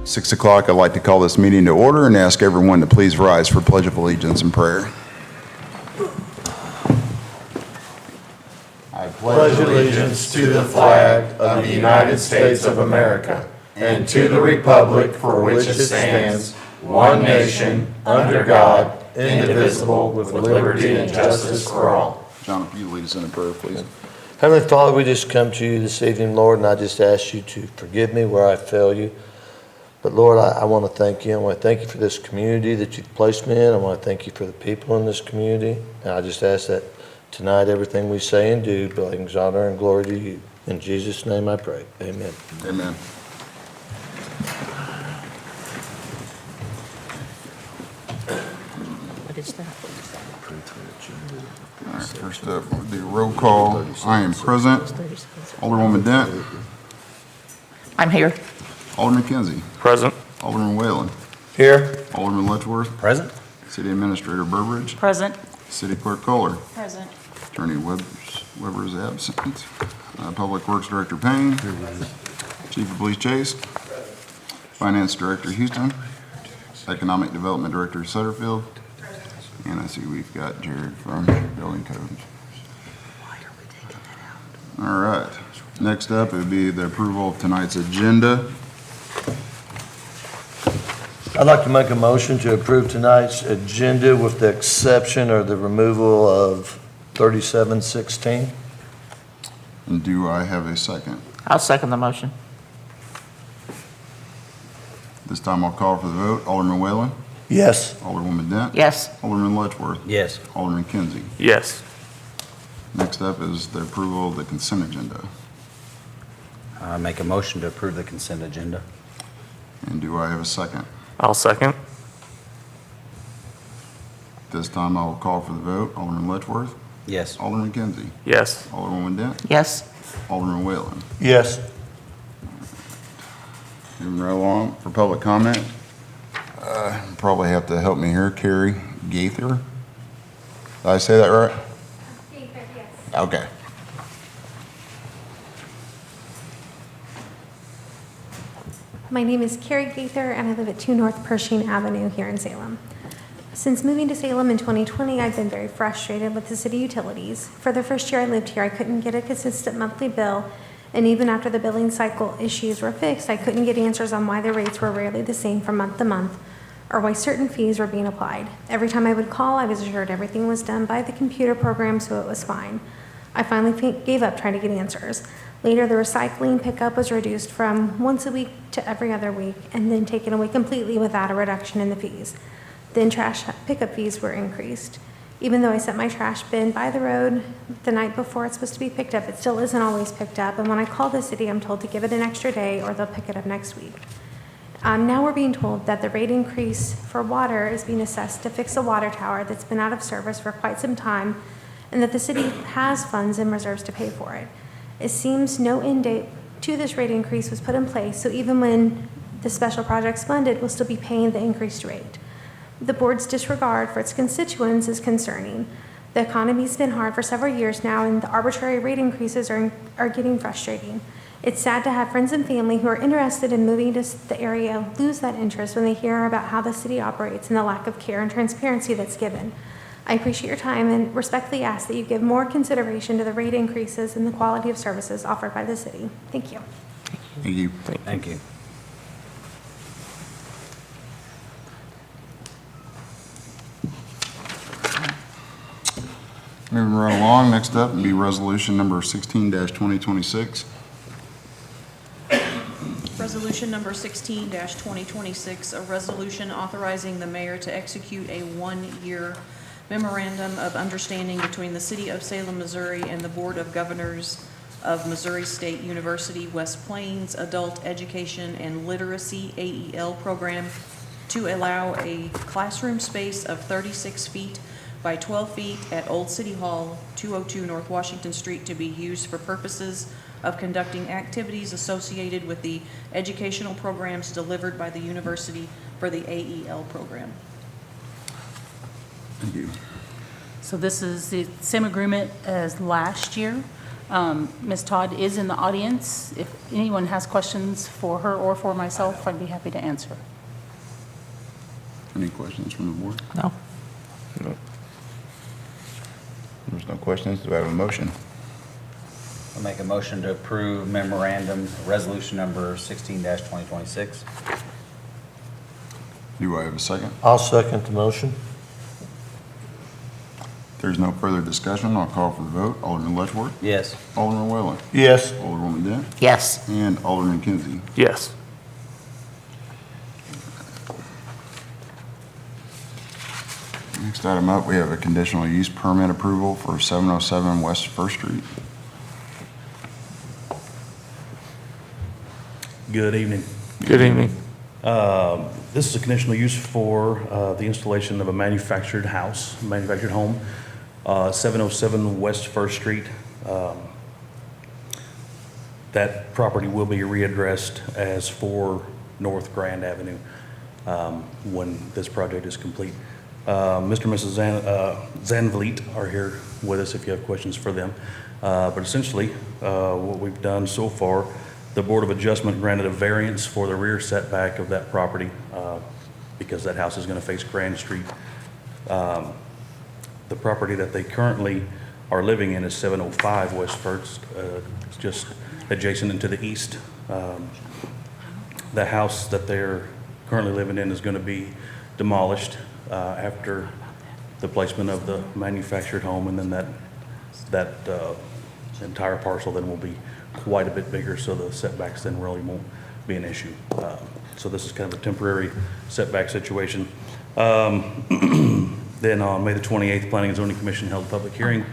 6 o'clock, I'd like to call this meeting to order and ask everyone to please rise for Pledge of Allegiance and prayer. I pledge allegiance to the flag of the United States of America and to the republic for which it stands, one nation, under God, indivisible, with liberty and justice for all. John, if you lead us in a prayer, please. Heavenly Father, we just come to you this evening, Lord, and I just ask you to forgive me where I fail you. But Lord, I want to thank you. I want to thank you for this community that you've placed me in. I want to thank you for the people in this community. And I just ask that tonight everything we say and do brings honor and glory to you. In Jesus' name I pray. Amen. Amen. What is that? All right, first up, the roll call. I am present. Alderwoman Dent. I'm here. Alderman Kinsey. Present. Alderman Whalen. Here. Alderman Letchworth. Present. City Administrator Burbridge. Present. City Clerk Kohler. Present. Attorney Weber is absent. Public Works Director Payne. Chief of Police Chase. Finance Director Houston. Economic Development Director Sutterfield. And I see we've got Jared from Building Codes. All right. Next up, it would be the approval of tonight's agenda. I'd like to make a motion to approve tonight's agenda with the exception or the removal of 3716. And do I have a second? I'll second the motion. This time I'll call for the vote. Alderman Whalen. Yes. Alderwoman Dent. Yes. Alderman Letchworth. Yes. Alderman Kinsey. Yes. Next up is the approval of the consent agenda. I make a motion to approve the consent agenda. And do I have a second? I'll second. This time I will call for the vote. Alderman Letchworth. Yes. Alderman Kinsey. Yes. Alderwoman Dent. Yes. Alderman Whalen. Yes. Moving right along for public comment. Probably have to help me here. Carrie Gaither. Did I say that right? Gaither, yes. Okay. My name is Carrie Gaither, and I live at 2 North Pershing Avenue here in Salem. Since moving to Salem in 2020, I've been very frustrated with the city utilities. For the first year I lived here, I couldn't get a consistent monthly bill, and even after the billing cycle issues were fixed, I couldn't get answers on why the rates were rarely the same from month to month, or why certain fees were being applied. Every time I would call, I was assured everything was done by the computer program, so it was fine. I finally gave up trying to get answers. Later, the recycling pickup was reduced from once a week to every other week, and then taken away completely without a reduction in the fees. Then trash pickup fees were increased. Even though I set my trash bin by the road the night before it's supposed to be picked up, it still isn't always picked up, and when I call the city, I'm told to give it an extra day or they'll pick it up next week. Now we're being told that the rate increase for water is being assessed to fix a water tower that's been out of service for quite some time, and that the city has funds and reserves to pay for it. It seems no end date to this rate increase was put in place, so even when the special project's funded, we'll still be paying the increased rate. The board's disregard for its constituents is concerning. The economy's been hard for several years now, and the arbitrary rate increases are getting frustrating. It's sad to have friends and family who are interested in moving to the area lose that interest when they hear about how the city operates and the lack of care and transparency that's given. I appreciate your time and respectfully ask that you give more consideration to the rate increases and the quality of services offered by the city. Thank you. Thank you. Thank you. Moving right along, next up would be resolution number 16-2026. Resolution number 16-2026, a resolution authorizing the mayor to execute a one-year memorandum of understanding between the City of Salem, Missouri and the Board of Governors of Missouri State University West Plains Adult Education and Literacy AEL program to allow a classroom space of 36 feet by 12 feet at Old City Hall, 202 North Washington Street, to be used for purposes of conducting activities associated with the educational programs delivered by the university for the AEL program. Thank you. So this is the same agreement as last year. Ms. Todd is in the audience. If anyone has questions for her or for myself, I'd be happy to answer. Any questions from the board? No. There's no questions. Do I have a motion? I'll make a motion to approve memorandum, resolution number 16-2026. Do I have a second? I'll second the motion. If there's no further discussion, I'll call for the vote. Alderman Letchworth? Yes. Alderman Whalen? Yes. Alderwoman Dent? Yes. And Alderman Kinsey. Yes. Next item up, we have a conditional use permit approval for 707 West First Street. Good evening. Good evening. This is a conditional use for the installation of a manufactured house, manufactured home, 707 West First Street. That property will be readdressed as 4 North Grand Avenue when this project is complete. Mr. and Mrs. Zanvliet are here with us if you have questions for them. But essentially, what we've done so far, the Board of Adjustment granted a variance for the rear setback of that property because that house is going to face Grand Street. The property that they currently are living in is 705 West First. It's just adjacent and to the east. The house that they're currently living in is going to be demolished after the placement of the manufactured home, and then that entire parcel then will be quite a bit bigger, so the setbacks then really won't be an issue. So this is kind of a temporary setback situation. Then on May the 28th, Planning and Zoning Commission held a public hearing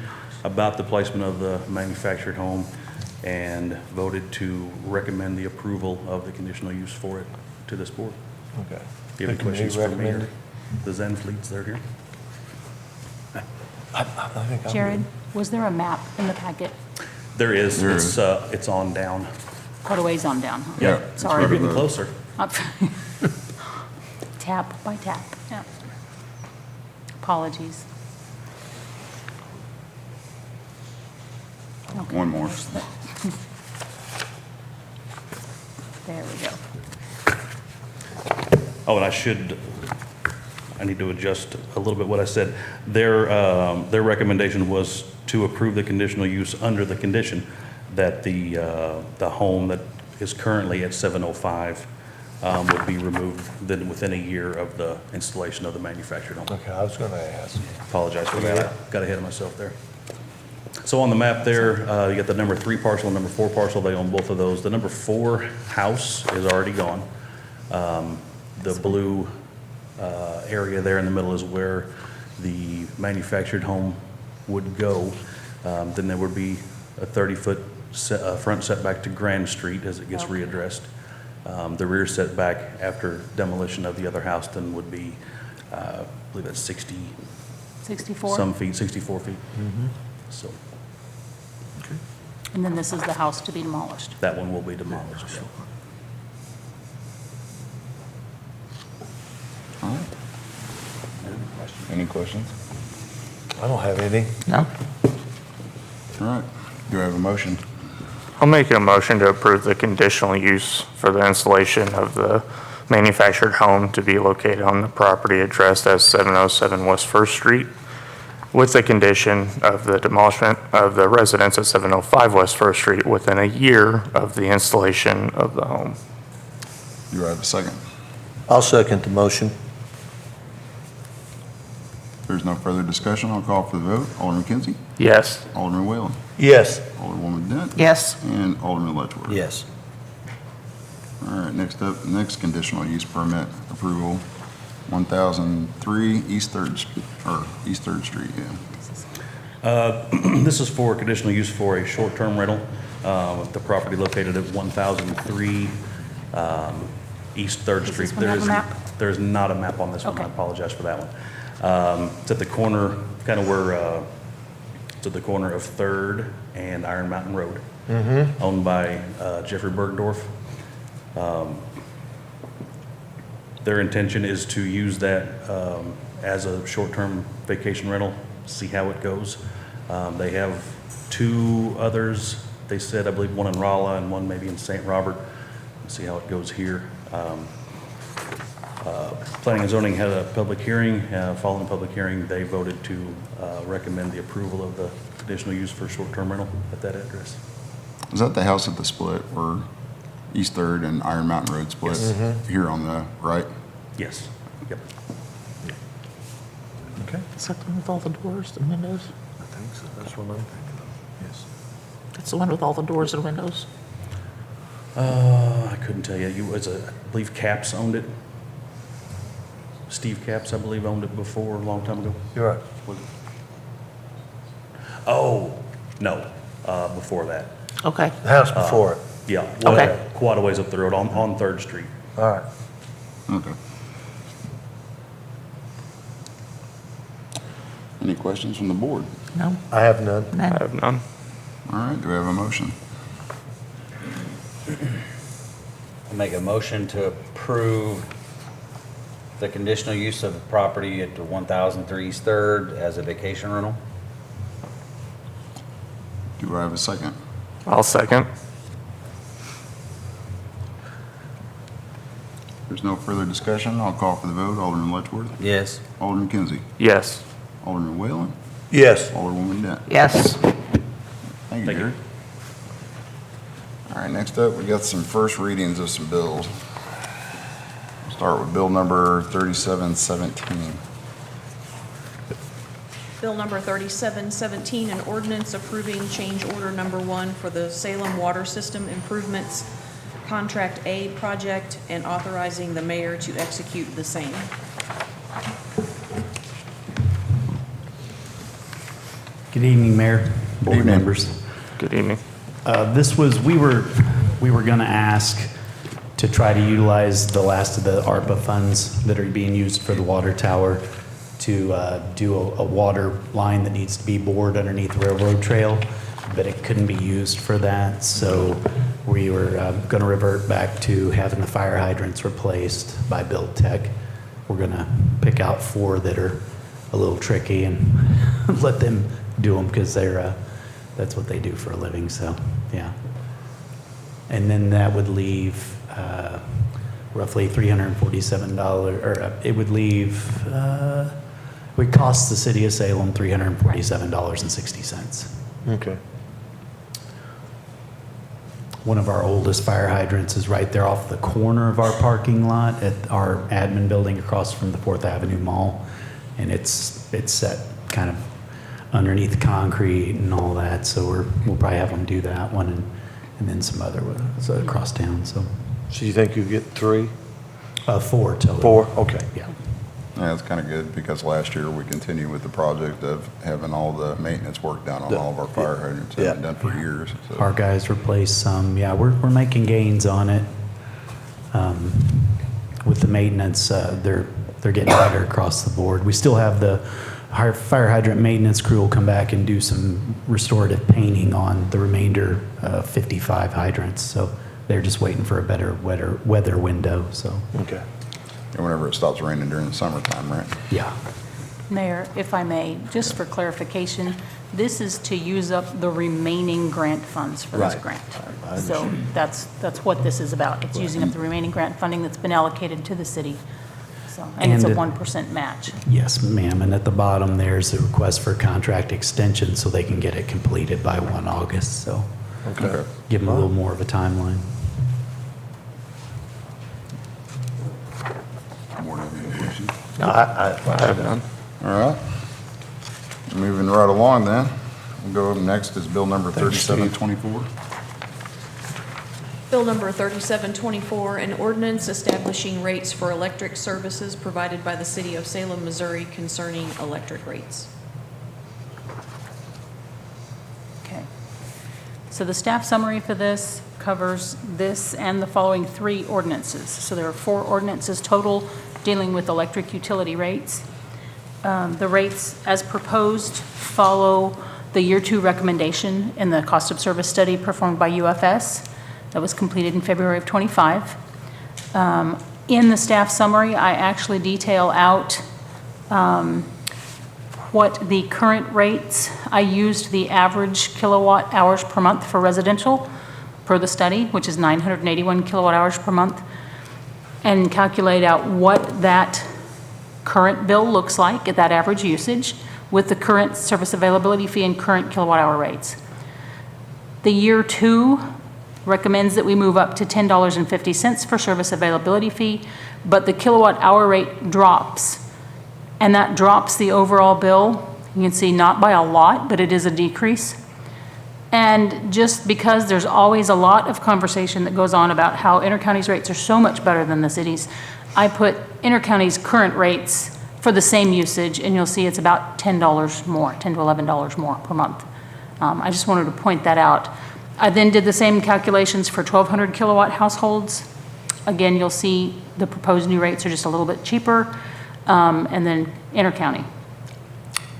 about the placement of the manufactured home and voted to recommend the approval of the conditional use for it to this board. Okay. Do you have any questions for me or the Zenfleets that are here? I think I'm Jared, was there a map in the packet? There is. There It's on down. Quite a ways on down. huh? Yeah. Sorry. We're getting closer. Tap by tap. Yeah. Apologies. Okay. One more. There we go. Oh, and I need to adjust a little bit what I said. Their recommendation was to approve the conditional use under the condition that the home that is currently at 705 would be removed then within a year of the installation of the manufactured home. Okay, I was going to ask. Apologize for that. I got ahead of myself there. So on the map there, you got the number 3 parcel and number 4 parcel. They own both of those. The number 4 house is already gone. The blue area there in the middle is where the manufactured home would go. Then there would be a 30-foot front setback to Grand Street as it gets readdressed. The rear setback after demolition of the other house then would be, I believe that's 60 64? some feet, 64 feet. So And then this is the house to be demolished. that one will be demolished. yeah. All right. Any questions? I don't have any. No. All right. Do I have a motion? I'll make a motion to approve the conditional use for the installation of the manufactured home to be located on the property addressed as 707 West First Street, with the condition of the demolishment of the residence at 705 West First Street within a year of the installation of the home. Do I have a second? I'll second the motion. If there's no further discussion, I'll call for the vote. Alderman Kinsey? Yes. Alderman Whalen? Yes. Alderwoman Dent? Yes. And Alderman Letchworth? Yes. All right, next up, next conditional use permit approval, 1003 East Third, East Third Street, yeah. This is for conditional use for a short-term rental. The property located at 1003 East Third Does Street. this one have a map? There's not a map on this one. I Okay. apologize for that one. It's at the corner, kind of where, it's at the corner of Third and Iron Mountain Road, owned by Jeffrey Bergdorf. Their intention is to use that as a short-term vacation rental, see how it goes. They have 2 others, they said, I believe one in Rolla and one maybe in St. Robert. Let's see how it goes here. Planning and zoning had a public hearing. Following the public hearing, they voted to recommend the approval of the conditional use for short-term rental at that address. Is that the house at the split where East Third and Iron Mountain Road split? Yes. Here on the right? Yes. Yep. Okay. Is that the one with all the doors and windows? I think so. That's what I'm thinking of. Yes. That's the one with all the doors and windows? I couldn't tell you. I believe Capps owned it. Steve Capps, I believe, owned it before, a long time ago. You're right. Oh, no, before that. Okay, The house before it. Yeah. Okay. Quite a ways up the road on 3rd Street. All right. Okay. Any questions from the board? no, I have none. I none. have none. All right, do we have a motion? I'll make a motion to approve the conditional use of the property at 1003 East Third as a vacation rental. Do I have a second? I'll second. There's no further discussion. I'll call for the vote. Alderman Letchworth? Yes. Alderman Kinsey? Yes. Alderman Whalen? Yes. Alderwoman Dent? Yes, Thank you, Thank you. Gary. All right, next up, we got some first readings of some bills. We'll start with bill number 3717. Bill number 3717, an ordinance approving change order number 1 for the Salem Water System Improvements Contract A project and authorizing the mayor to execute the same. Good evening, Mayor, board evening. members. Good evening. We were going to ask to try to utilize the last of the ARPA funds that are being used for the water tower to do a water line that needs to be bored underneath the railroad trail, but it couldn't be used for that. So we were going to revert back to having the fire hydrants replaced by Build Tech. We're going to pick out 4 that are a little tricky and let them do them because that's what they do for a living. So, yeah. And then that would leave roughly $347, or it would leave, would cost the city of Salem $347.60. Okay. One of our oldest fire hydrants is right there off the corner of our parking lot at our admin building across from the 4th Avenue Mall. And it's set kind of underneath concrete and all that. So we'll probably have them do that one and then some other ones across town. So So you think you get 3? 4 total. 4? Okay. Yeah. Yeah, that's kind of good because last year we continued with the project of having all the maintenance work done on all of our fire hydrants. Yeah. Haven't done for years. So. Our guys replaced some. Yeah, we're making gains on it. With the maintenance, they're getting better across the board. We still have the fire hydrant maintenance crew will come back and do some restorative painting on the remainder 55 hydrants. So they're just waiting for a better weather window. So Okay. And whenever it stops raining during the summertime, right? yeah. Mayor, if I may, just for clarification, this is to use up the remaining grant funds for this Right. grant. I So that's what this is about. It's using up the remaining grant funding that's been allocated to the city. So, and it's a And 1% match. Yes, ma'am. And at the bottom, there's a request for contract extension so they can get it completed by 1 August. So Okay. give them a little more of a timeline. Board have any questions? No, I have none. All right. Moving right along then. We'll go up next is bill number Thanks, Steve. 3724. Bill number 3724, an ordinance establishing rates for electric services provided by the city of Salem, Missouri concerning electric rates. Okay. So the staff summary for this covers this and the following 3 ordinances. So there are 4 ordinances total dealing with electric utility rates. The rates, as proposed, follow the year 2 recommendation in the cost of service study performed by UFS that was completed in February of '25. In the staff summary, I actually detail out what the current rates I used the average kilowatt hours per month for residential per the study, which is 981 kilowatt hours per month, and calculate out what that current bill looks like at that average usage with the current service availability fee and current kilowatt hour rates. The year 2 recommends that we move up to $10.50 for service availability fee, but the kilowatt hour rate drops. And that drops the overall bill. You can see not by a lot, but it is a decrease. And just because there's always a lot of conversation that goes on about how intercounty's rates are so much better than the city's, I put intercounty's current rates for the same usage, and you'll see it's about $10 more, $10 to $11 more per month. I just wanted to point that out. I then did the same calculations for 1,200 kilowatt households. Again, you'll see the proposed new rates are just a little bit cheaper, and then intercounty.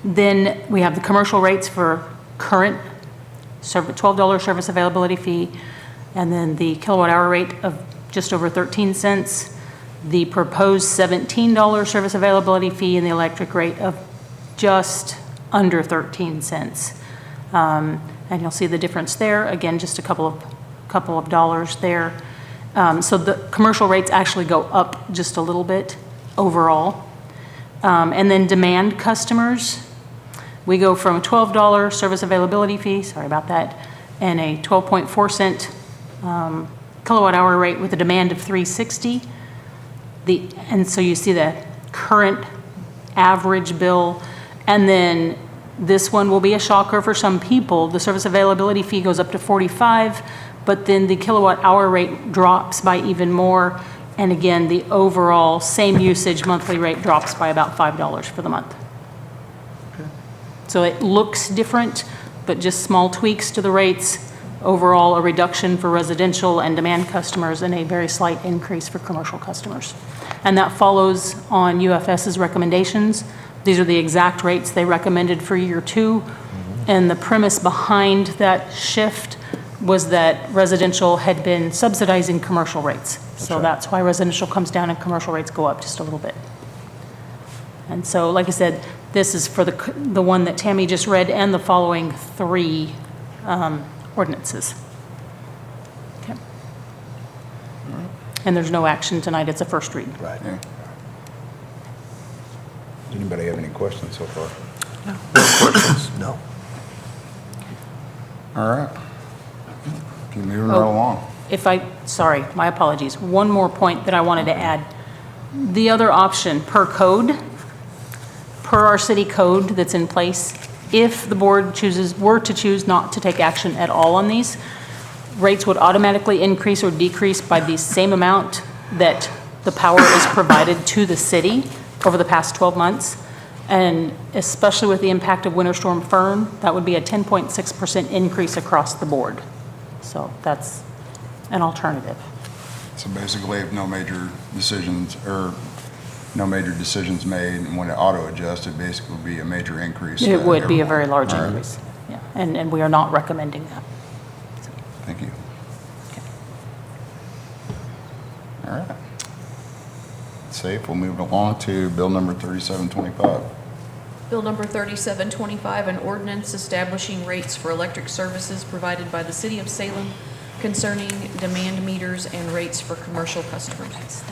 Then we have the commercial rates for current $12 service availability fee, and then the kilowatt hour rate of just over 13 cents, the proposed $17 service availability fee, and the electric rate of just under 13 cents. And you'll see the difference there. Again, just a couple of dollars there. So the commercial rates actually go up just a little bit overall. And then demand customers, we go from a $12 service availability fee, sorry about that, and a 12.4 cent kilowatt hour rate with a demand of 360. And so you see the current average bill, and then this one will be a shocker for some people. The service availability fee goes up to 45, but then the kilowatt hour rate drops by even more. And again, the overall same usage monthly rate drops by about $5 for the month. So it looks different, but just small tweaks to the rates. Overall, a reduction for residential and demand customers and a very slight increase for commercial customers. And that follows on UFS's recommendations. These are the exact rates they recommended for year 2. And the premise behind that shift was that residential had been subsidizing commercial rates. So that's why residential comes down and commercial rates go up just a little bit. And so, like I said, this is for the one that Tammy just read and the following 3 ordinances. Okay. And there's no action tonight, it's a first read. Right. Yeah. Anybody have any questions so far? No. All right. Keep moving right along. Sorry, my apologies. One more point that I wanted to add. The other option, per code, per our city code that's in place, if the board were to choose not to take action at all on these, rates would automatically increase or decrease by the same amount that the power is provided to the city over the past 12 months. And especially with the impact of Winter Storm Fern, that would be a 10.6% increase across the board. So that's an alternative. So basically, if no major decisions made, and when it auto-adjusts, it basically would be a major increase. It would be a very large All right. increase. Yeah, and we are not recommending that. Thank you. All right. Safe, we'll move along to bill number 3725. Bill number 3725, an ordinance establishing rates for electric services provided by the City of Salem concerning demand meters and rates for commercial customers.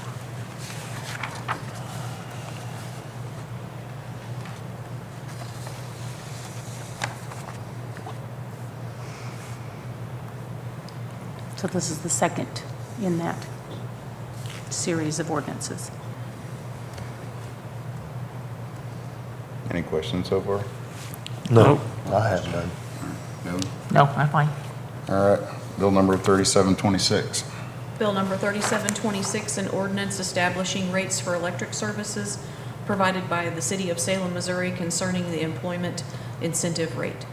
So this is the second in that series of ordinances. Any questions so far? No, I have none. No? No, I'm fine. All right, bill number 3726. Bill number 3726, an ordinance establishing rates for electric services provided by the City of Salem, Missouri concerning the employment incentive rate.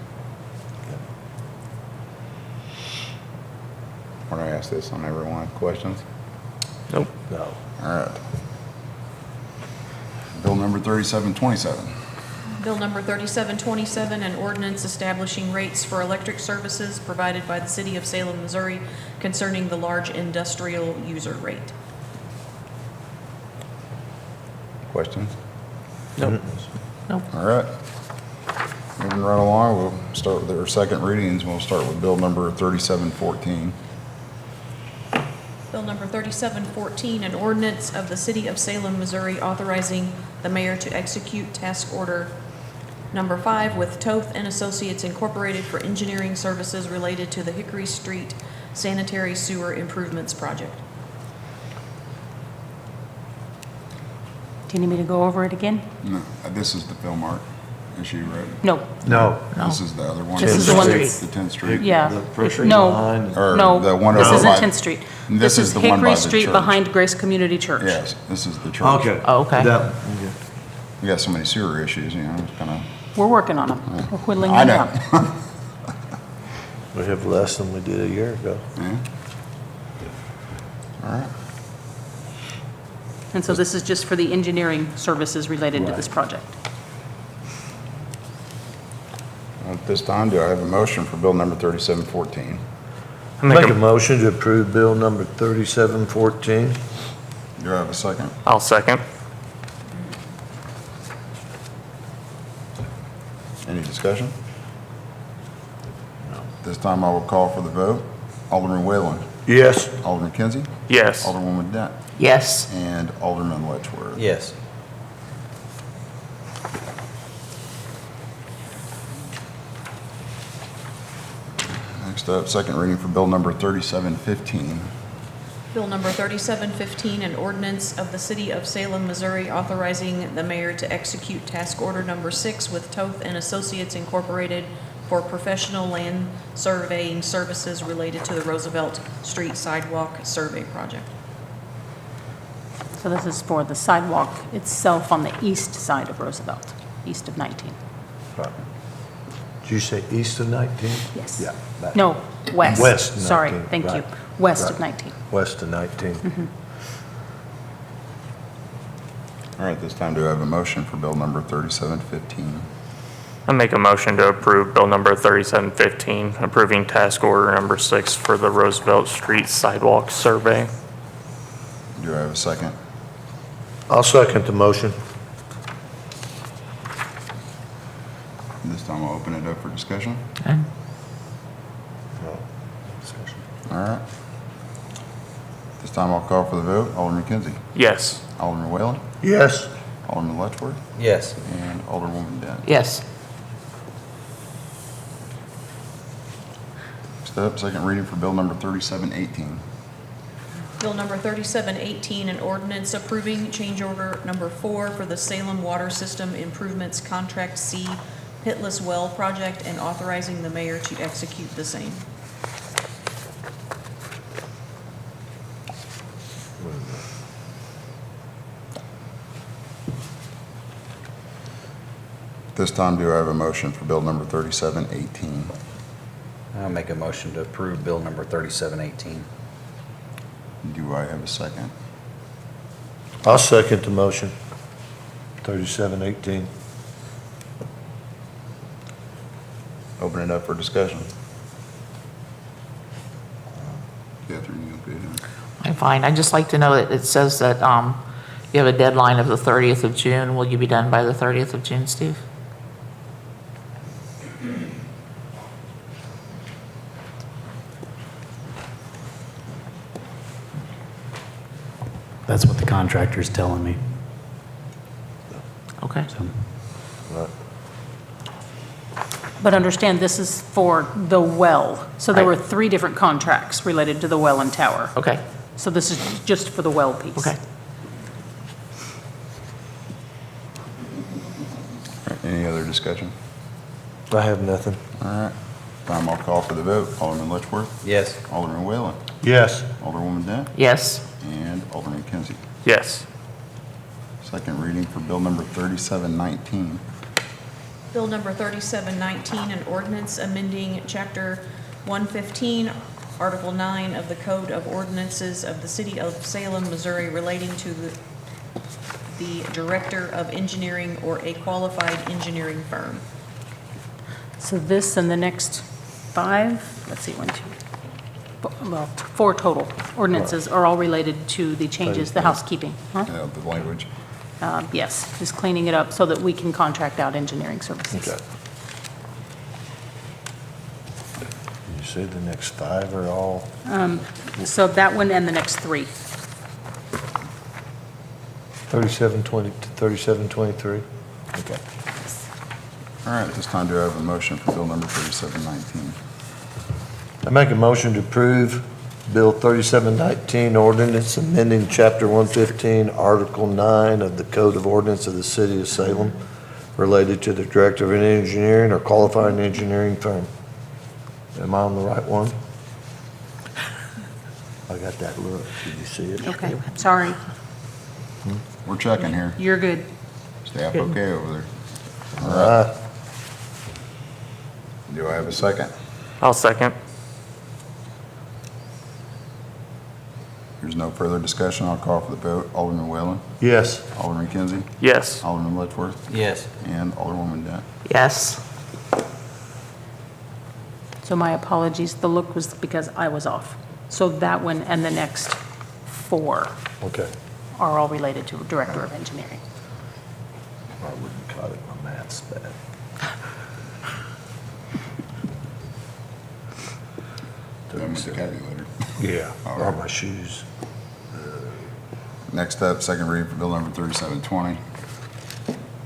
Want to ask this on everyone, questions? Nope. No. All right. Bill number 3727. Bill number 3727, an ordinance establishing rates for electric services provided by the City of Salem, Missouri concerning the large industrial user rate. Questions? Nope. All right. Moving right along, we'll start with our second readings. We'll start with bill number 3714. Bill number 3714, an ordinance of the City of Salem, Missouri, authorizing the mayor to execute task order number 5 with Toth and Associates Incorporated for engineering services related to the Hickory Street Sanitary Sewer Improvements Project. Do you need me to go over it again? No, this is the Philmart issue, right? No, No. This is the other one? This is the one The that's- 10th Street? yeah. The first street No, behind. Or the no, one this over isn't by- 10th Street. This is the one by Hickory the Street church. behind Grace Community Church. Yes, this is the church. Okay. Oh, okay. That- We got so many sewer issues, you know, it's kind We're working on them. We're whittling I them know. down. We have less than we did a year ago. Yeah. All right. And so this is just for the engineering services related to Right. this project. At this time, do I have a motion for bill number 3714? I make Make a a, motion to approve bill number 3714. Do I have a second? I'll second. Any discussion? This time I will call for the vote. Alderman Whalen, Yes. Alderman Kinsey, Yes. Alderwoman Dent, Yes. and Alderman Letchworth. Yes. Next up, second reading for bill number 3715. Bill number 3715, an ordinance of the City of Salem, Missouri, authorizing the mayor to execute task order number 6 with Toth and Associates Incorporated for professional land surveying services related to the Roosevelt Street Sidewalk Survey Project. So this is for the sidewalk itself on the east side of Roosevelt, east of 19. Did you say east of 19? Yes. Yeah. that- No, west. West of Sorry, 19, thank you. right. West of Right. 19. West of 19. All right, this time do I have a motion for bill number 3715? I make a motion to approve bill number 3715, approving task order number 6 for the Roosevelt Street Sidewalk Survey. Do I have a second? I'll second the motion. This time I'll open it up for discussion. Okay. All right. This time I'll call for the vote. Alderman Kinsey, Yes. Alderman Whalen, Yes. Alderman Letchworth, Yes. and Alderwoman Dent. Yes. Next up, second reading for bill number 3718. Bill number 3718, an ordinance approving change order number 4 for the Salem Water System Improvements Contract C Pitless Well Project and authorizing the mayor to execute the same. This time do I have a motion for bill number 3718? I'll make a motion to approve bill number 3718. Do I have a second? I'll second the motion. 3718. Open it up for discussion. Catherine, you okay? I'm fine. I'd just like to know that it says that you have a deadline of the 30th of June. Will you be done by the 30th of June, Steve? That's what the contractor's telling me. Okay. So, Right. But understand, this is for the well. So there were Right. 3 different contracts related to the well and tower. Okay. So this is just for the well piece. Okay. All right, any other discussion? I have nothing. All right. Time I'll call for the vote. Alderman Letchworth, Yes. Alderman Whalen, Yes. Alderwoman Dent, Yes. and Alderman Kinsey. Yes. Second reading for bill number 3719. Bill number 3719, an ordinance amending Chapter 115, Article 9 of the Code of Ordinances of the City of Salem, Missouri relating to the Director of Engineering or a qualified engineering firm. So this and the next 5, let's see, 1, 2, well, 4 total ordinances are all related to the changes, the housekeeping, huh? The language. Yes, just cleaning it up so that we can contract out engineering services. Okay. say the next 5 are all? So that one and the next 3. 3720 to 3723? Okay. All right, at this time, do I have a motion for bill number 3719? I make a motion to approve Bill 3719, ordinance amending Chapter 115, Article 9 of the Code of Ordinance of the City of Salem related to the Director of Engineering or qualifying engineering firm. Am I on the right one? I got that look. Did you see it? Okay, sorry. We're checking here. You're good. Staff okay over there? All right. Do I have a second? I'll second. There's no further discussion. I'll call for the vote. Alderman Whalen, Yes. Alderman Kinsey, Yes. Alderman Letchworth, Yes. and Alderwoman Dent. Yes. So my apologies, the look was because I was off. So that one and the next 4 Okay. are all related to Director of Engineering. I wouldn't cut it. My math's bad. Done with the calculator. Yeah. All Or right. my shoes. Next up, second reading for bill number 3720.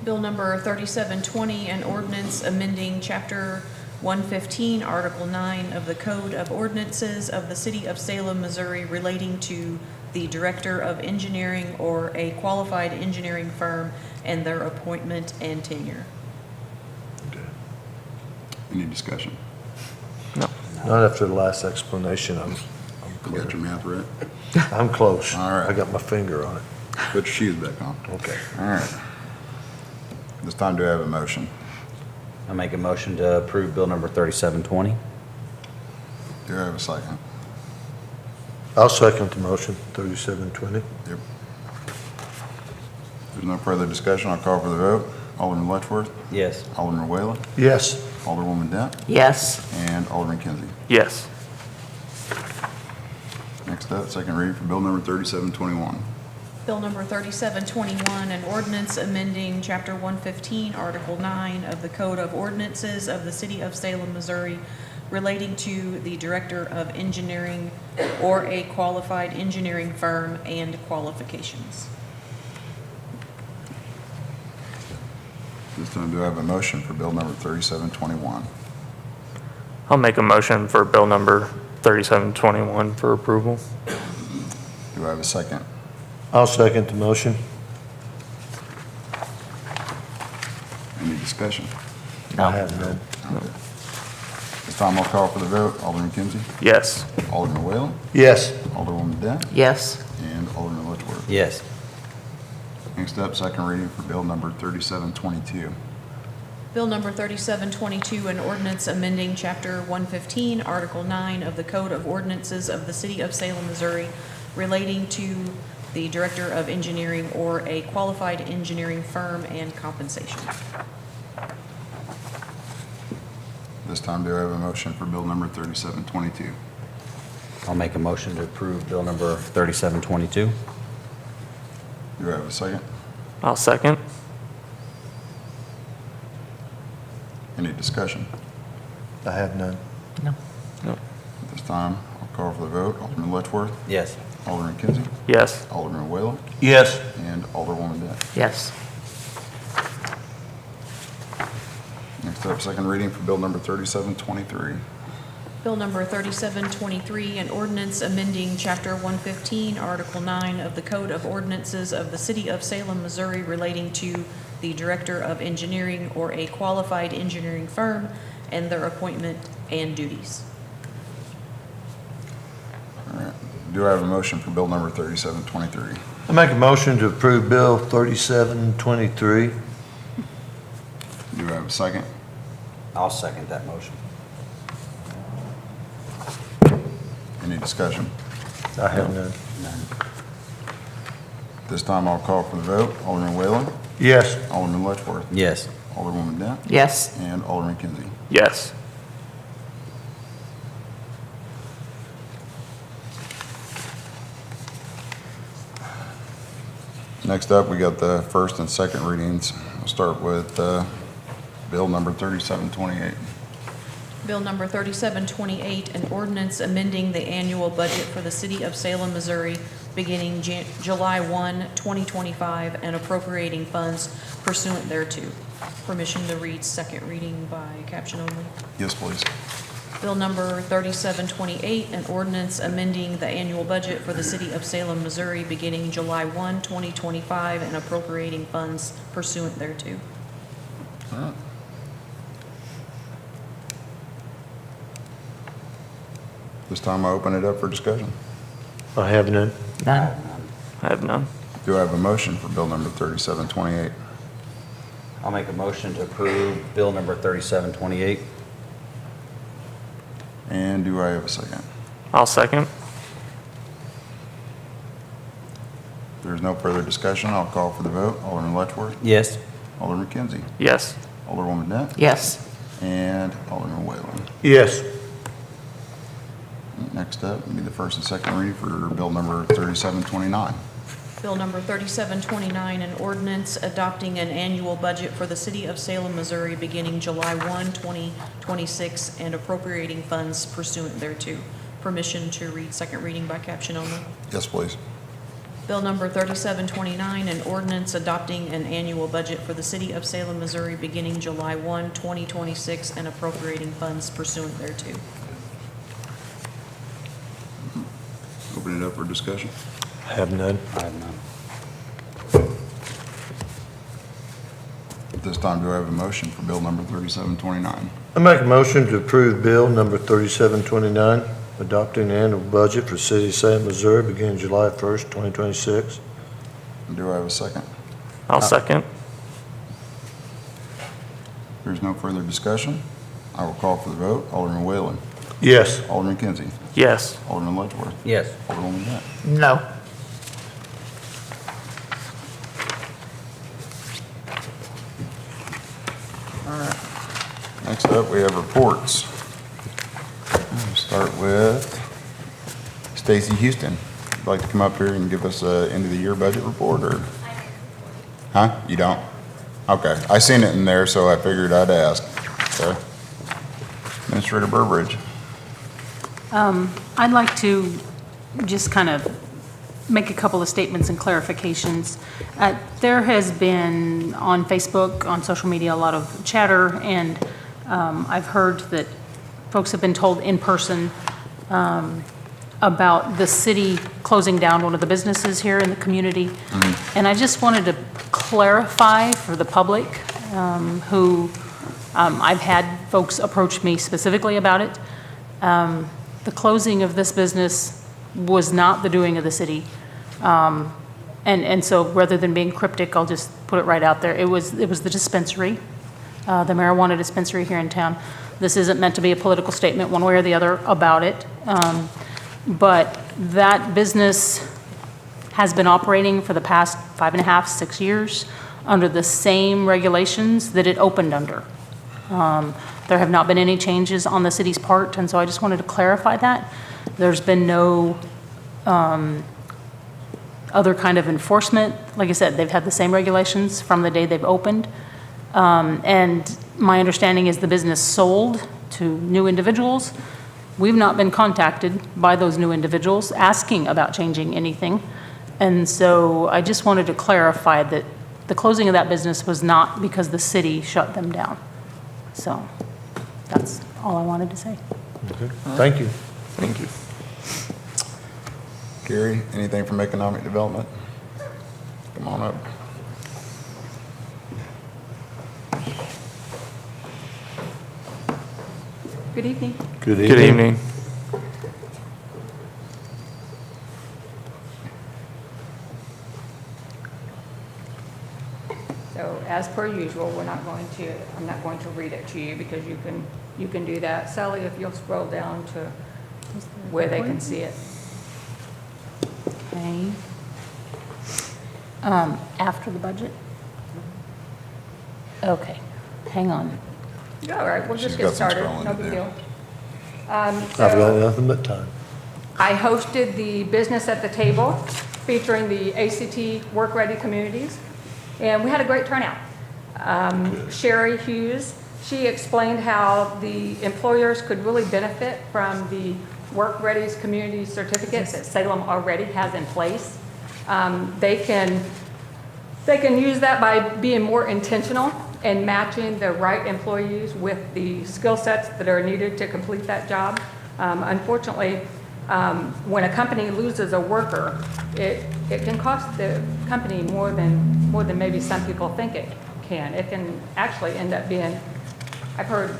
Bill number 3720, an ordinance amending Chapter 115, Article 9 of the Code of Ordinances of the City of Salem, Missouri relating to the Director of Engineering or a qualified engineering firm and their appointment and tenure. Any discussion? Not after the last explanation. I'm You clear. got your math right? I'm close. All right. I got my finger on it. Put your shoes back on. Okay. All right. This time, do I have a motion? I make a motion to approve bill number 3720. Do I have a second? I'll second the motion, 3720. Yep. There's no further discussion. I'll call for the vote. Alderman Letchworth, Yes. Alderman Whalen, Yes. Alderwoman Dent, Yes. and Alderman Kinsey. Yes. Next up, second reading for bill number 3721. Bill number 3721, an ordinance amending Chapter 115, Article 9 of the Code of Ordinances of the City of Salem, Missouri relating to the Director of Engineering or a qualified engineering firm and qualifications. This time, do I have a motion for bill number 3721? I'll make a motion for bill number 3721 for approval. Do I have a second? I'll second the motion. Any discussion? I have none. This time, I'll call for the vote. Alderman Kinsey, Yes. Alderman Whalen, Yes. Alderwoman Dent, Yes. and Alderman Letchworth. Yes. Next up, second reading for bill number 3722. Bill number 3722, an ordinance amending Chapter 115, Article 9 of the Code of Ordinances of the City of Salem, Missouri relating to the Director of Engineering or a qualified engineering firm and compensation. This time, do I have a motion for bill number 3722? I'll make a motion to approve bill number 3722. Do I have a second? I'll second. Any discussion? I have none. No. No. At this time, I'll call for the vote. Alderman Letchworth, Yes. Alderman Kinsey, Yes. Alderman Whalen, Yes. and Alderwoman Dent. Yes. Next up, second reading for bill number 3723. Bill number 3723, an ordinance amending Chapter 115, Article 9 of the Code of Ordinances of the City of Salem, Missouri relating to the Director of Engineering or a qualified engineering firm and their appointment and duties. All right. Do I have a motion for bill number 3723? I make a motion to approve Bill 3723. Do I have a second? I'll second that motion. Any discussion? I have none. This time, I'll call for the vote. Alderman Whalen, Yes. Alderman Letchworth, Yes. Alderwoman Dent, Yes. and Alderman Kinsey. Yes. Next up, we got the first and second readings. We'll start with bill number 3728. Bill number 3728, an ordinance amending the annual budget for the city of Salem, Missouri, beginning July 1, 2025, and appropriating funds pursuant thereto. Permission to read second reading by caption only. Yes, please. Bill number 3728, an ordinance amending the annual budget for the city of Salem, Missouri, beginning July 1, 2025, and appropriating funds pursuant thereto. All right. This time I open it up for discussion. I have none. None. I have none. Do I have a motion for bill number 3728? I'll make a motion to approve bill number 3728. And do I have a second? I'll second. If there's no further discussion, I'll call for the vote. Alderman Letchworth, Yes. Alderman Kinsey, Yes. Alderwoman Dent, Yes. and Alderman Whalen. Yes. Next up, will be the first and second reading for bill number 3729. Bill number 3729, an ordinance adopting an annual budget for the city of Salem, Missouri, beginning July 1, 2026, and appropriating funds pursuant thereto. Permission to read second reading by caption only. Yes, please. Bill number 3729, an ordinance adopting an annual budget for the city of Salem, Missouri, beginning July 1, 2026, and appropriating funds pursuant thereto. Open it up for discussion. I have none. I have none. At this time, do I have a motion for bill number 3729? I make a motion to approve bill number 3729, adopting the annual budget for City of Salem, Missouri, beginning July 1st, 2026. Do I have a second? I'll second. If there's no further discussion, I will call for the vote. Alderman Whalen, Yes. Alderman Kinsey, Yes. Alderman Letchworth, Yes. Alderwoman Dent. No. Next up, we have reports. We'll start with Stacy Houston. Would you like to come up here and give us a end of the year budget report, or? Huh? You don't? Okay, I seen it in there, so I figured I'd ask. Okay. Administrator Burbridge. I'd like to just kind of make a couple of statements and clarifications. There has been on Facebook, on social media, a lot of chatter, and I've heard that folks have been told in person about the city closing down one of the businesses here in the community. And I just wanted to clarify for the public who, I've had folks approach me specifically about it. The closing of this business was not the doing of the city. And so rather than being cryptic, I'll just put it right out there. It was the dispensary, the marijuana dispensary here in town. This isn't meant to be a political statement one way or the other about it. But that business has been operating for the past 5.5, 6 years under the same regulations that it opened under. There have not been any changes on the city's part, and so I just wanted to clarify that. There's been no other kind of enforcement. Like I said, they've had the same regulations from the day they've opened. And my understanding is the business sold to new individuals. We've not been contacted by those new individuals asking about changing anything. And so I just wanted to clarify that the closing of that business was not because the city shut them down. So that's all I wanted to say. Okay. Thank you. Thank you. Gary, anything from economic development? Come on up. Good evening. Good Good evening. So as per usual, I'm not going to read it to you because you can do that. Sally, if you'll scroll down to where they can see it. Okay. After the budget? Okay, hang on. All right, we'll She's just got get some started. scrolling No to big do. deal. I've got nothing but time. I hosted the Business at the Table featuring the ACT Work Ready communities, and we had a great turnout. Sherry Hughes she explained how the employers could really benefit from the Work Ready's community certificates that Salem already has in place. They can use that by being more intentional and matching the right employees with the skill sets that are needed to complete that job. Unfortunately, when a company loses a worker, it can cost the company more than maybe some people think it can. It can actually end up being, I've heard,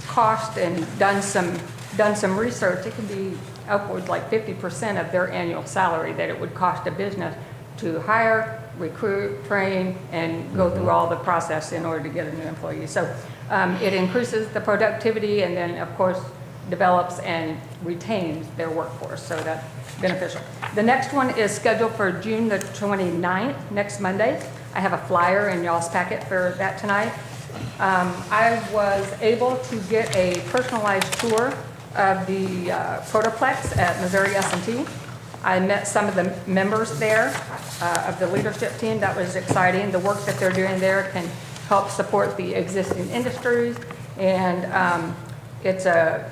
cost and done some research, it can be upwards like 50% of their annual salary that it would cost a business to hire, recruit, train, and go through all the process in order to get a new employee. So it increases the productivity and then, of course, develops and retains their workforce, so that's beneficial. The next one is scheduled for June the 29th, next Monday. I have a flyer in y'all's packet for that tonight. I was able to get a personalized tour of the Protoplex at Missouri S&T. I met some of the members there of the leadership team. That was exciting. The work that they're doing there can help support the existing industries, and it's a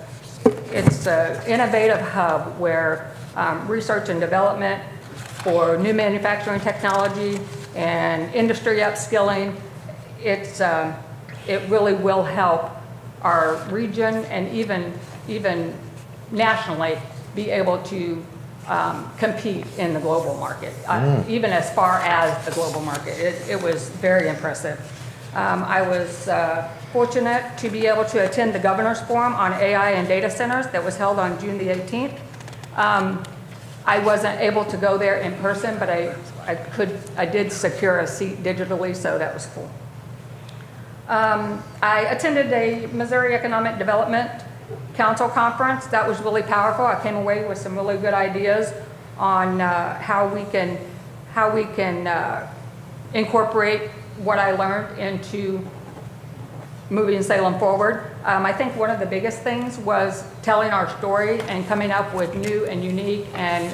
innovative hub where research and development for new manufacturing technology and industry upskilling, it really will help our region and even nationally be able to compete in the global market, even as far as the global market. It was very impressive. I was fortunate to be able to attend the Governor's Forum on AI and Data Centers that was held on June the 18th. I wasn't able to go there in person, but I did secure a seat digitally, so that was cool. I attended a Missouri Economic Development Council conference. That was really powerful. I came away with some really good ideas on how we can incorporate what I learned into moving Salem forward. I think one of the biggest things was telling our story and coming up with new and unique and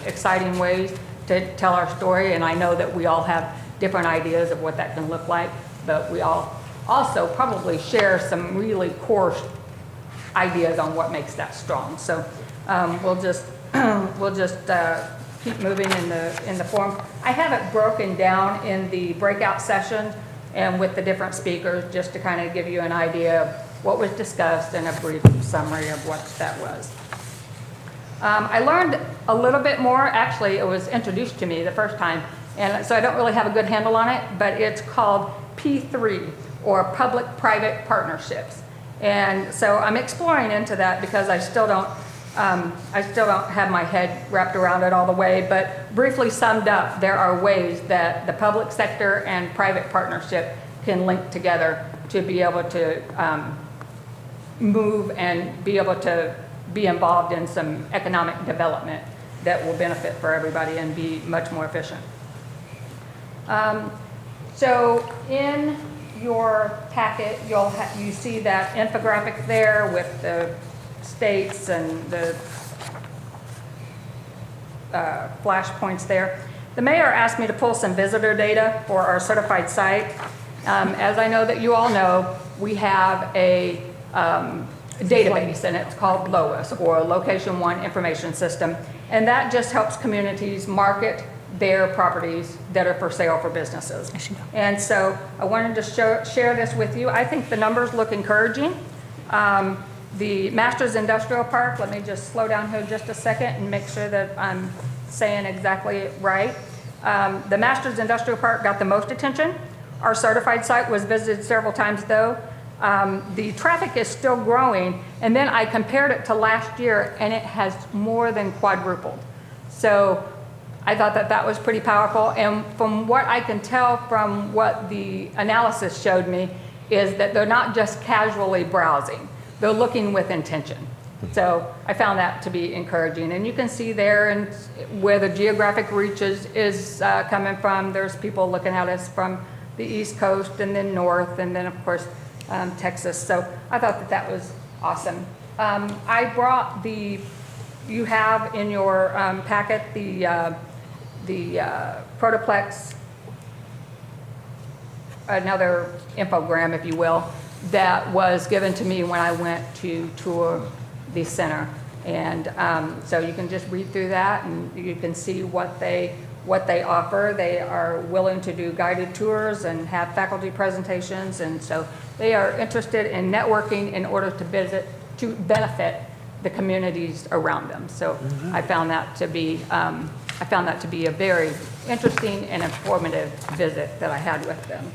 exciting ways to tell our story. And I know that we all have different ideas of what that can look like, but we all also probably share some really core ideas on what makes that strong. So we'll just keep moving in the forum. I have it broken down in the breakout session and with the different speakers, just to kind of give you an idea of what was discussed and a brief summary of what that was. I learned a little bit more. Actually, it was introduced to me the first time, and so I don't really have a good handle on it, but it's called P3, or public-private partnerships. And so I'm exploring into that because I still don't have my head wrapped around it all the way, but briefly summed up, there are ways that the public sector and private partnership can link together to be able to move and be able to be involved in some economic development that will benefit for everybody and be much more efficient. So in your packet, you see that infographic there with the states and the flash points there. The mayor asked me to pull some visitor data for our certified site. As I know that you all know, we have a database, and it's called LOIS, or Location One Information System, and that just helps communities market their properties that are for sale for businesses. And so I wanted to share this with you. I think the numbers look encouraging. The Masters Industrial Park, let me just slow down here just a second and make sure that I'm saying exactly right. The Masters Industrial Park got the most attention. Our certified site was visited several times though. The traffic is still growing, and then I compared it to last year and it has more than quadrupled. So I thought that that was pretty powerful, and from what I can tell from what the analysis showed me is that they're not just casually browsing, they're looking with intention. So I found that to be encouraging, and you can see there and where the geographic reach is coming from. There's people looking at us from the East Coast and then north, and then of course Texas. So I thought that that was awesome. I brought you have in your packet the Protoplex another infogram, if you will, that was given to me when I went to tour the center. And so you can just read through that and you can see what they offer. They are willing to do guided tours and have faculty presentations. And so they are interested in networking in order to benefit the communities around them. So I found that to be a very interesting and informative visit that I had with them.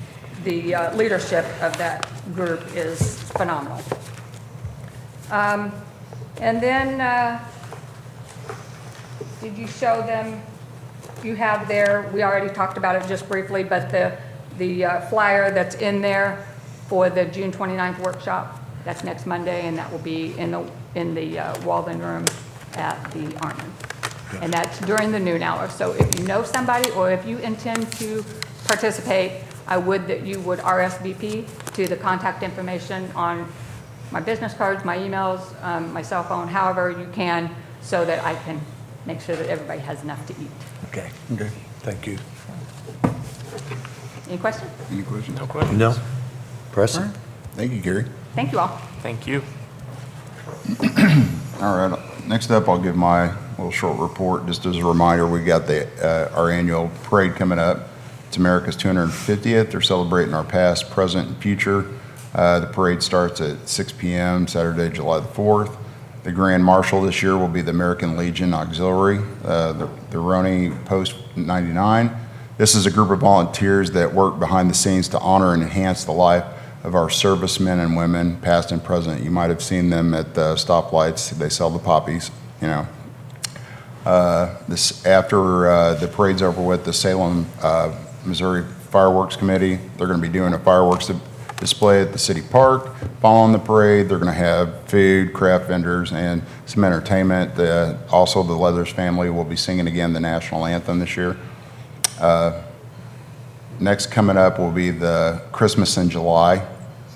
The leadership of that group is phenomenal. And then, did you show them, you have there, we already talked about it just briefly, but the flyer that's in there for the June 29th workshop, that's next Monday, and that will be in the Walden Room at the Army. And that's during the noon hour. So if you know somebody or if you intend to participate, I would that you would RSVP to the contact information on my business cards, my emails, my cell phone, however you can, so that I can make sure that everybody has enough to eat. Okay, thank you. Any questions? Any questions? No questions. No? Preston? Thank you, Gary. Thank you all. Thank you. All right, next up, I'll give my little short report. Just as a reminder, we got our annual parade coming up. It's America's 250th. They're celebrating our past, present, and future. The parade starts at 6 p.m. Saturday, July the 4th. The Grand Marshal this year will be the American Legion Auxiliary, the Roney Post 99. This is a group of volunteers that work behind the scenes to honor and enhance the life of our servicemen and women, past and present. You might have seen them at the stoplights. They sell the poppies, you know. After the parade's over with, the Salem, Missouri Fireworks Committee, they're going to be doing a fireworks display at the city park. Following the parade, they're going to have food, craft vendors, and some entertainment. Also, the Leathers family will be singing again the national anthem this year. Next coming up will be the Christmas in July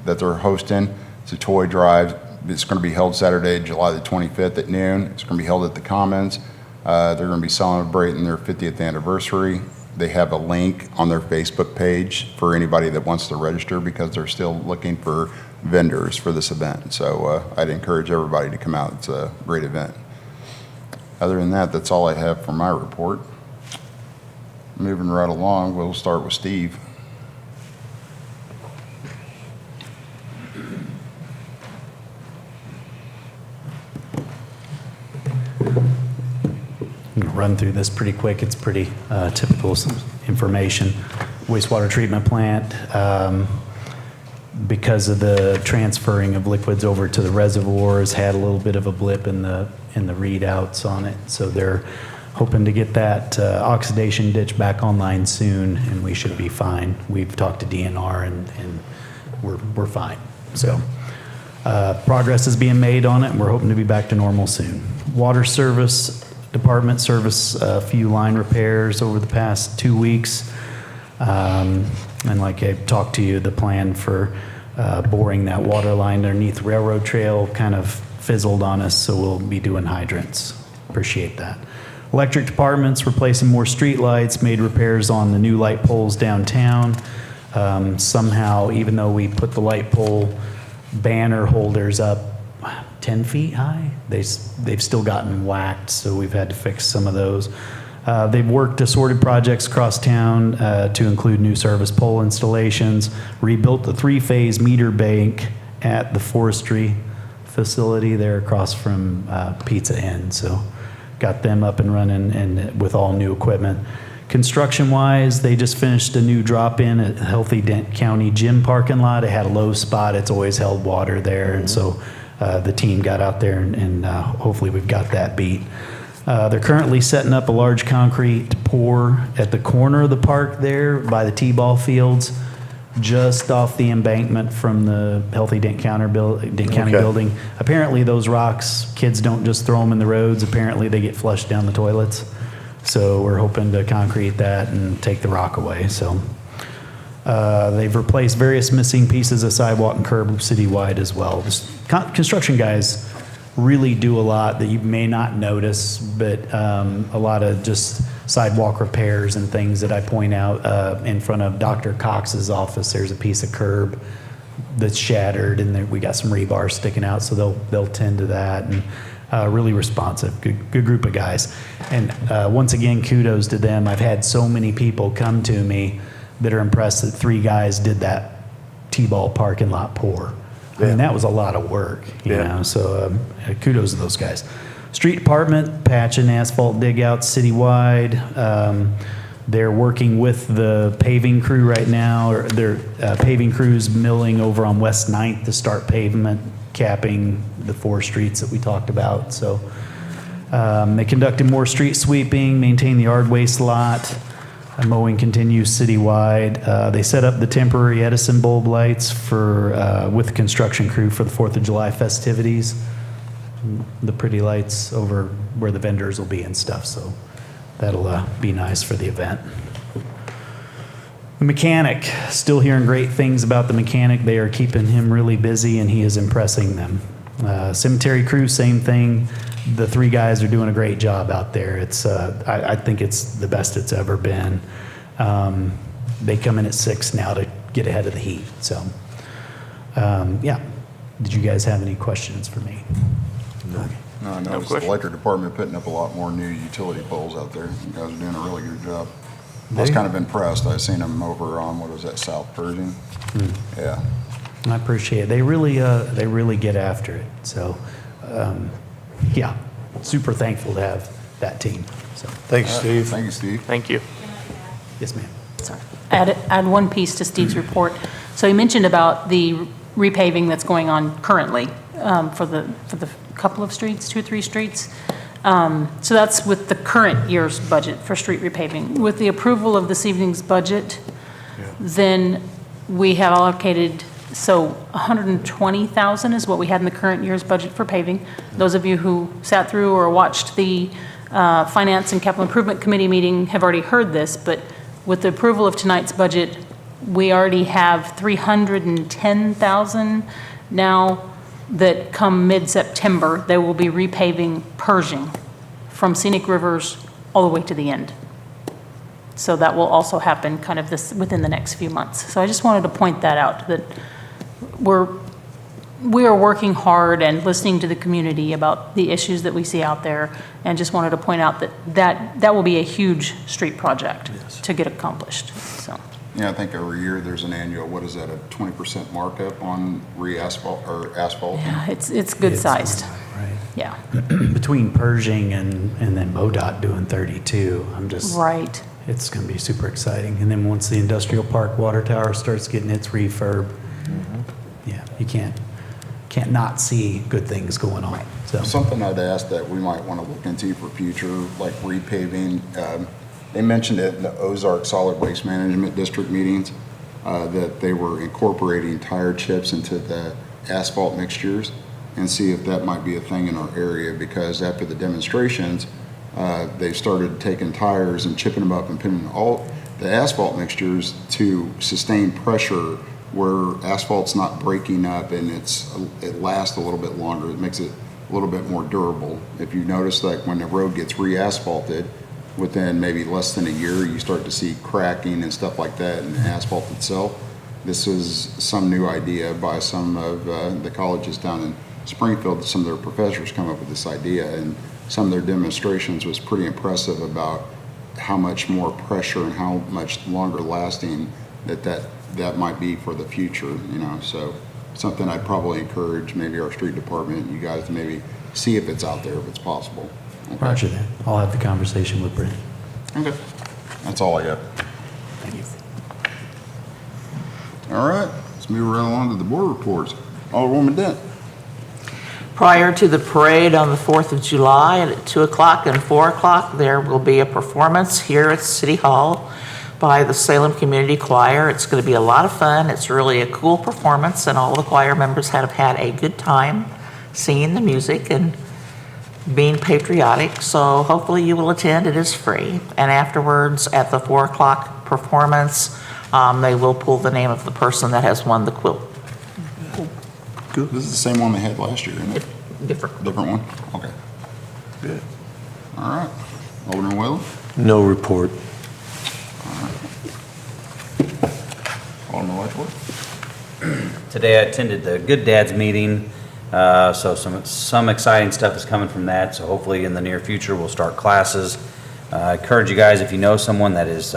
that they're hosting. It's a toy drive. It's going to be held Saturday, July the 25th at noon. It's going to be held at the Commons. They're going to be celebrating their 50th anniversary. They have a link on their Facebook page for anybody that wants to register because they're still looking for vendors for this event. So I'd encourage everybody to come out. It's a great event. Other than that, that's all I have for my report. Moving right along, we'll start with Steve. I'm going to run through this pretty quick. It's pretty typical information. Wastewater treatment plant, because of the transferring of liquids over to the reservoirs, had a little bit of a blip in the readouts on it. So they're hoping to get that oxidation ditch back online soon, and we should be fine. We've talked to DNR, and we're fine. So progress is being made on it, and we're hoping to be back to normal soon. Water service department service a few line repairs over the past 2 weeks. And like I talked to you, the plan for boring that water line underneath railroad trail kind of fizzled on us, so we'll be doing hydrants. Appreciate that. Electric departments replacing more street lights, made repairs on the new light poles downtown. Somehow, even though we put the light pole banner holders up 10 feet high, they've still gotten whacked, so we've had to fix some of those. They've worked assorted projects across town to include new service pole installations, rebuilt the 3-phase meter bank at the forestry facility there across from Pizza Inn, so got them up and running and with all new equipment. Construction-wise, they just finished a new drop-in at Healthy Dent County Gym parking lot. It had a low spot. It's always held water there, and so the team got out there and hopefully we've got that beat. They're currently setting up a large concrete pour at the corner of the park there by the T-ball fields, just off the embankment from the Healthy Dent County building. Apparently those rocks, kids don't just throw them in the roads. Apparently they get flushed down the toilets. So we're hoping to concrete that and take the rock away. So they've replaced various missing pieces of sidewalk and curb citywide as well. Construction guys really do a lot that you may not notice, but a lot of just sidewalk repairs and things that I point out. In front of Dr. Cox's office, there's a piece of curb that's shattered, and we got some rebar sticking out, so they'll tend to that. And really responsive, good group of guys. And once again, kudos to them. I've had so many people come to me that are impressed that 3 guys did that T-ball parking lot pour. I mean, that was a lot of work, you know, so kudos to those guys. Street department, patch and asphalt dig outs citywide. They're working with the paving crew right now, or their paving crew's milling over on West 9th to start pavement, capping the 4 streets that we talked about. So they conducted more street sweeping, maintained the yard waste lot. Mowing continues citywide. They set up the temporary Edison bulb lights for with the construction crew for the 4th of July festivities. The pretty lights over where the vendors will be and stuff, so that'll be nice for the event. The mechanic, still hearing great things about the mechanic. They are keeping him really busy, and he is impressing them. Cemetery crew, same thing. The 3 guys are doing a great job out there. It's I think it's the best it's ever been. They come in at 6 now to get ahead of the heat. So, yeah. Did you guys have any questions for me? No, I noticed the electric department putting up a lot more new utility poles out there. You guys are doing a really good job. I was kind of impressed. I seen them over on, what was that, South Pershing? Yeah. I appreciate it. They really get after it. So, yeah, super thankful to have that team. So, Thanks, Steve. Thank you, Steve. Thank you. yes, ma'am. Sorry. Add one piece to Steve's report. So he mentioned about the repaving that's going on currently for the couple of streets, 2 or 3 streets. So that's with the current year's budget for street repaving. With the approval of this evening's budget, then we have allocated, so 120,000 is what we had in the current year's budget for paving. Those of you who sat through or watched the Finance and Capital Improvement Committee meeting have already heard this, but with the approval of tonight's budget, we already have 310,000 now that come mid-September, they will be repaving Pershing from Scenic Rivers all the way to the end. So that will also happen kind of within the next few months. So I just wanted to point that out, that we are working hard and listening to the community about the issues that we see out there, and just wanted to point out that will be a huge street project to get accomplished, so. Yeah, I think every year there's an annual, what is that, a 20% markup on asphalt? Yeah, it's good sized, Right. yeah. Between Pershing and then MoDOT doing 32, I'm just, Right. it's going to be super exciting. And then once the industrial park water tower starts getting its refurb, yeah, you can't not see good things going on. So Something I'd ask that we might want to look into for future, like repaving. They mentioned it in the Ozark Solid Waste Management District meetings, that they were incorporating tire chips into the asphalt mixtures, and see if that might be a thing in our area, because after the demonstrations, they started taking tires and chipping them up and putting all the asphalt mixtures to sustain pressure where asphalt's not breaking up, and it lasts a little bit longer. It makes it a little bit more durable. If you notice, like when the road gets re-asphalted, within maybe less than a year, you start to see cracking and stuff like that in the asphalt itself. This is some new idea by some of the colleges down in Springfield. Some of their professors come up with this idea, and some of their demonstrations was pretty impressive about how much more pressure and how much longer lasting that might be for the future, you know. So something I'd probably encourage maybe our street department, you guys, to maybe see if it's out there, if it's possible. Okay. Roger that. I'll have the conversation with Brent. Okay. That's all I got. Thank you. All right, let's move right along to the board reports. Alderwoman Dent. Prior to the parade on the 4th of July at 2 o'clock and 4 o'clock, there will be a performance here at City Hall by the Salem Community Choir. It's going to be a lot of fun. It's really a cool performance, and all the choir members have had a good time singing the music and being patriotic. So hopefully you will attend. It is free. And afterwards, at the 4 o'clock performance, they will pull the name of the person that has won the quilt. Good. This is the same one they had last year, isn't it? Different. Different one? Okay. Good. All right. Alderman Whalen? No report. Alderman Letchworth? Today I attended the Good Dads meeting, so some exciting stuff is coming from that, so hopefully in the near future we'll start classes. I encourage you guys, if you know someone that is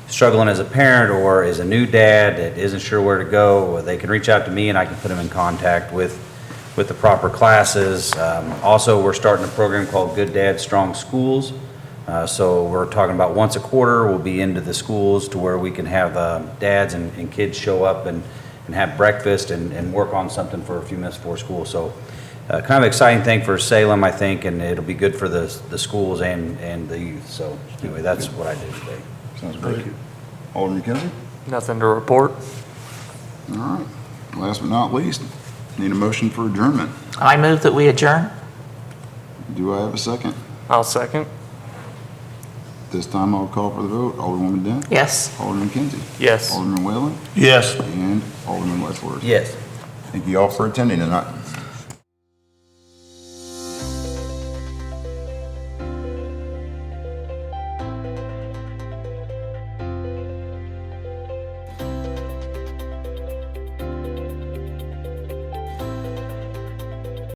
struggling as a parent or is a new dad that isn't sure where to go, they can reach out to me and I can put them in contact with the proper classes. Also, we're starting a program called Good Dads, Strong Schools. So we're talking about once a quarter, we'll be into the schools to where we can have dads and kids show up and have breakfast and work on something for a few minutes before school. So kind of exciting thing for Salem, I think, and it'll be good for the schools and the youth. So anyway, that's what I did today. Sounds great. Alderman Kinsey? Nothing to report. All right. Last but not least, need a motion for adjournment. I move that we adjourn. Do I have a second? I'll second. This time I'll call for the vote. Alderwoman Dent? Yes. Alderman Kinsey? Yes. Alderman Whalen? Yes. And Alderman Letchworth? Yes. Thank you all for attending tonight.